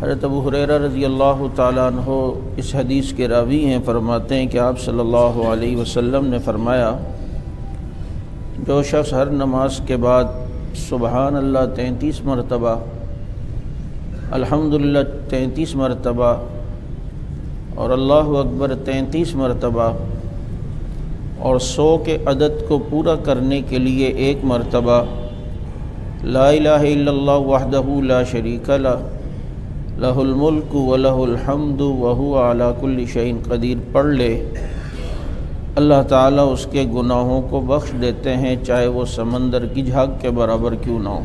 حضرت ابو ہریرہ رضی اللہ تعالیٰ عنہ اس حدیث کے راوی ہیں، فرماتے ہیں کہ آپ صلی اللہ علیہ وسلم نے فرمایا، جو شخص ہر نماز کے بعد سبحان اللہ 33 مرتبہ، الحمدللہ 33 مرتبہ اور اللہ اکبر 33 مرتبہ اور 100 کے عدد کو پورا کرنے کے لیے 1 مرتبہ لا الہ الا اللہ وحدہ لا شریک لہ لہ الملک ولہ الحمد وہو علی کل شیء قدیر پڑھ لے، اللہ تعالیٰ اس کے گناہوں کو بخش دیتے ہیں، چاہے وہ سمندر کی جھاگ کے برابر کیوں نہ ہو۔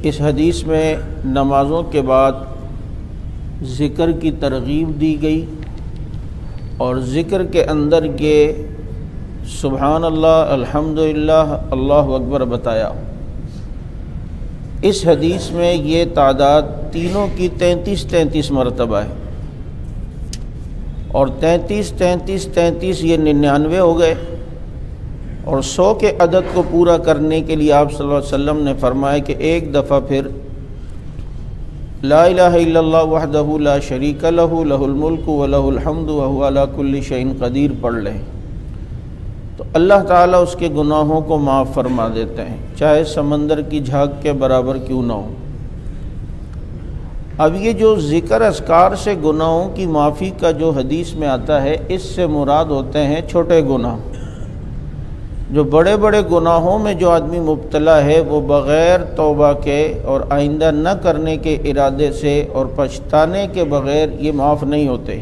اس حدیث میں نمازوں کے بعد ذکر کی ترغیب دی گئی اور ذکر کے اندر یہ سبحان اللہ، الحمدللہ، اللہ اکبر بتایا۔ اس حدیث میں یہ تعداد تینوں کی 33 مرتبہ ہے، اور 33 یہ 99 ہو گئے، اور 100 کے عدد کو پورا کرنے کے لیے آپ صلی اللہ علیہ وسلم نے فرمایا کہ ایک دفعہ پھر لا الہ الا اللہ وحدہ لا شریک لہ لہ الملک ولہ الحمد وہو علی کل شیء قدیر پڑھ لیں، تو اللہ تعالیٰ اس کے گناہوں کو معاف فرما دیتے ہیں، چاہے سمندر کی جھاگ کے برابر کیوں نہ ہو۔ اب یہ جو ذکر اذکار سے گناہوں کی معافی کا جو حدیث میں آتا ہے، اس سے مراد ہوتے ہیں چھوٹے گناہ۔ جو بڑے بڑے گناہوں میں جو آدمی مبتلا ہے، وہ بغیر توبہ کے اور آئندہ نہ کرنے کے ارادے سے اور پچھتانے کے بغیر یہ معاف نہیں ہوتے،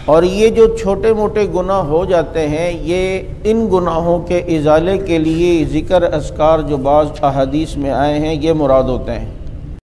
اور یہ جو چھوٹے موٹے گناہ ہو جاتے ہیں، یہ ان گناہوں کے ازالے کے لیے ذکر اذکار جو بعض احادیث میں آئے ہیں یہ مراد ہوتے ہیں۔